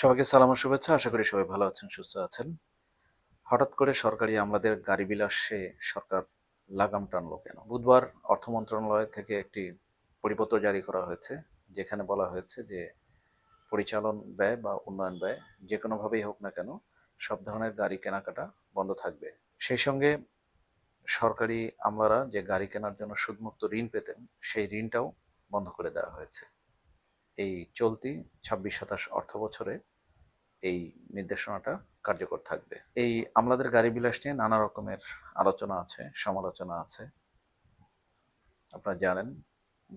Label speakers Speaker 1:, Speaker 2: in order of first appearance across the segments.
Speaker 1: সবাইকে সালাম ও শুভেচ্ছা। আশা করি সবাই ভালো আছেন, সুস্থ আছেন। হঠাৎ করে সরকারি আমলাদের গাড়ি বিলাসে সরকার লাগাম টানলো কেন? বুধবার অর্থ মন্ত্রণালয় থেকে একটি পরিপত্র জারি করা হয়েছে, যেখানে বলা হয়েছে যে পরিচালন ব্যয় বা উন্নয়ন ব্যয় যে কোনোভাবেই হোক না কেন সব ধরনের গাড়ি কেনাকাটা বন্ধ থাকবে। সেই সঙ্গে সরকারি আমলারা যে গাড়ি কেনার জন্য সুদমুক্ত ঋণ পেতেন, সেই ঋণটাও বন্ধ করে দেওয়া হয়েছে। এই চলতি ২৬-২৭ অর্থ বছরে এই নির্দেশনাটা কার্যকর থাকবে। এই আমলাদের গাড়ি বিলাস নিয়ে নানা রকমের আলোচনা আছে, সমালোচনা আছে। আপনারা জানেন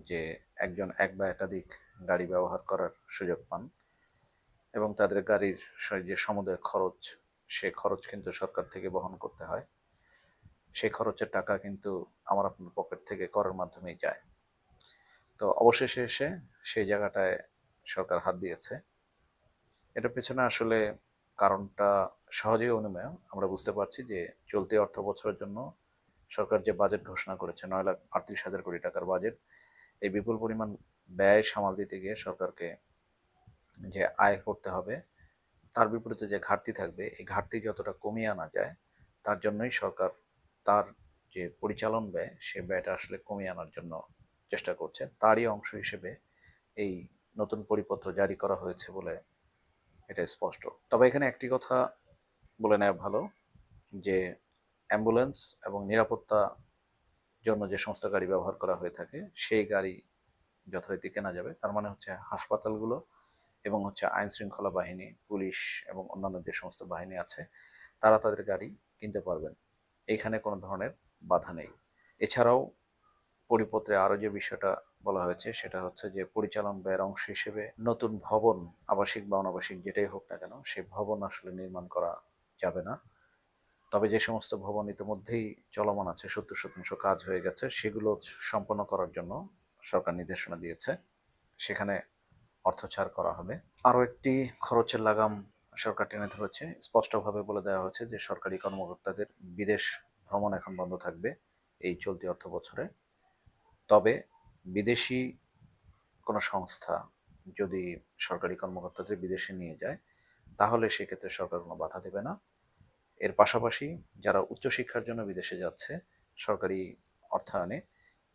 Speaker 1: যে একজন এক বা একাধিক গাড়ি ব্যবহার করার সুযোগ পান এবং তাদের গাড়ির যে সমুদয় খরচ, সে খরচ কিন্তু সরকার থেকে বহন করতে হয়। সেই খরচের টাকা কিন্তু আমার আপনার পকেট থেকে করের মাধ্যমেই যায়। তো অবশেষে এসে সেই জায়গাটায় সরকার হাত দিয়েছে। এটার পেছনে আসলে কারণটা সহজেই অনুমেয়। আমরা বুঝতে পারছি যে চলতি অর্থ বছরের জন্য সরকার যে বাজেট ঘোষণা করেছে ৯,৩৮,০০০ কোটি টাকার বাজেট, এই বিপুল পরিমাণ ব্যয় সামাল দিতে গিয়ে সরকারকে যে আয় করতে হবে, তার বিপরীতে যে ঘাটতি থাকবে, এই ঘাটতি যতটা কমিয়ে আনা যায়, তার জন্যই সরকার তার যে পরিচালন ব্যয়, সে ব্যয়টা আসলে কমিয়ে আনার জন্য চেষ্টা করছে। তারই অংশ হিসেবে এই নতুন পরিপত্র জারি করা হয়েছে বলে এটা স্পষ্ট। তবে এখানে একটি কথা বলে নেওয়া ভালো যে অ্যাম্বুলেন্স এবং নিরাপত্তা জন্য যে সমস্ত গাড়ি ব্যবহার করা হয়ে থাকে, সেই গাড়ি যথারীতি কেনা যাবে। তার মানে হচ্ছে হাসপাতালগুলো এবং হচ্ছে আইন শৃঙ্খলা বাহিনী, পুলিশ এবং অন্যান্য যে সমস্ত বাহিনী আছে, তারা তাদের গাড়ি কিনতে পারবেন। এইখানে কোনো ধরনের বাধা নেই। এছাড়াও পরিপত্রে আরও যে বিষয়টা বলা হয়েছে সেটা হচ্ছে যে পরিচালন ব্যয়ের অংশ হিসেবে নতুন ভবন, আবাসিক বা অনাবাসিক যেটাই হোক না কেন, সেই ভবন আসলে নির্মাণ করা যাবে না। তবে যে সমস্ত ভবন ইতিমধ্যেই চলমান আছে, ৭০% কাজ হয়ে গেছে, সেগুলো সম্পন্ন করার জন্য সরকার নির্দেশনা দিয়েছে। সেখানে অর্থ ছাড় করা হবে। আরও একটি খরচের লাগাম সরকার টেনে ধরেছে। স্পষ্টভাবে বলে দেওয়া হয়েছে যে সরকারি কর্মকর্তাদের বিদেশ ভ্রমণ এখন বন্ধ থাকবে এই চলতি অর্থ বছরে। তবে বিদেশি কোনো সংস্থা যদি সরকারি কর্মকর্তাদের বিদেশে নিয়ে যায়, তাহলে সেক্ষেত্রে সরকার কোনো বাধা দেবে না। এর পাশাপাশি যারা উচ্চশিক্ষার জন্য বিদেশে যাচ্ছে সরকারি অর্থায়নে,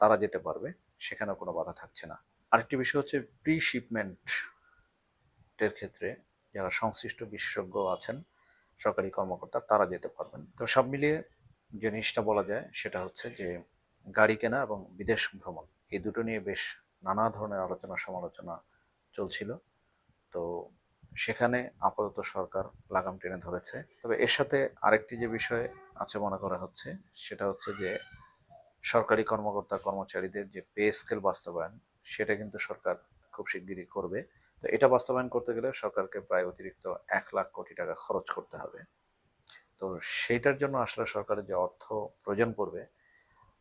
Speaker 1: তারা যেতে পারবে, সেখানেও কোনো বাধা থাকছে না। আরেকটি বিষয় হচ্ছে প্রি শিপমেন্টের ক্ষেত্রে যারা সংশ্লিষ্ট বিশেষজ্ঞ আছেন, সরকারি কর্মকর্তা, তারা যেতে পারবেন। তো সব মিলিয়ে যে জিনিসটা বলা যায় সেটা হচ্ছে যে গাড়ি কেনা এবং বিদেশ ভ্রমণ, এই দুটো নিয়ে বেশ নানা ধরনের আলোচনা সমালোচনা চলছিল। তো সেখানে আপাতত সরকার লাগাম টেনে ধরেছে। তবে এর সাথে আরেকটি যে বিষয় আছে মনে করা হচ্ছে, সেটা হচ্ছে যে সরকারি কর্মকর্তা কর্মচারীদের যে পে স্কেল বাস্তবায়ন, সেটা কিন্তু সরকার খুব শিগগিরই করবে। তো এটা বাস্তবায়ন করতে গেলে সরকারকে প্রায় অতিরিক্ত ১,০০,০০০ কোটি টাকা খরচ করতে হবে। তো সেইটার জন্য আসলে সরকারের যে অর্থ প্রয়োজন পড়বে,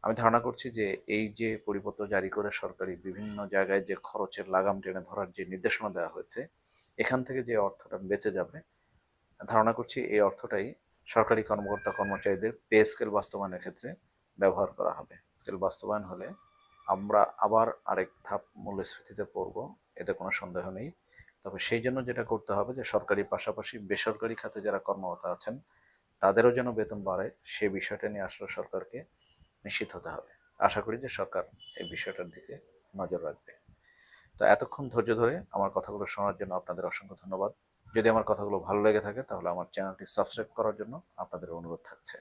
Speaker 1: আমি ধারণা করছি যে এই যে পরিপত্র জারি করে সরকারি বিভিন্ন জায়গায় যে খরচের লাগাম টেনে ধরার যে নির্দেশনা দেওয়া হয়েছে, এখান থেকে যে অর্থটা বেঁচে যাবে, ধারণা করছি এই অর্থটাই সরকারি কর্মকর্তা কর্মচারীদের পে স্কেল বাস্তবায়নের ক্ষেত্রে ব্যবহার করা হবে। স্কেল বাস্তবায়ন হলে আমরা আবার আরেক ধাপ মূল্যস্ফীতিতে পড়ব, এতে কোনো সন্দেহ নেই। তবে সেই জন্য যেটা করতে হবে যে সরকারি পাশাপাশি বেসরকারি খাতে যারা কর্মরত আছেন, তাদেরও যেন বেতন বাড়ে, সে বিষয়টা নিয়ে আসলে সরকারকে নিশ্চিত হতে হবে। আশা করি যে সরকার এই বিষয়টার দিকে নজর রাখবে। তো এতক্ষণ ধৈর্য ধরে আমার কথাগুলো শোনার জন্য আপনাদের অসংখ্য ধন্যবাদ। যদি আমার কথাগুলো ভালো লেগে থাকে তাহলে আমার চ্যানেলটি সাবস্ক্রাইব করার জন্য আপনাদের অনুরোধ থাকছে।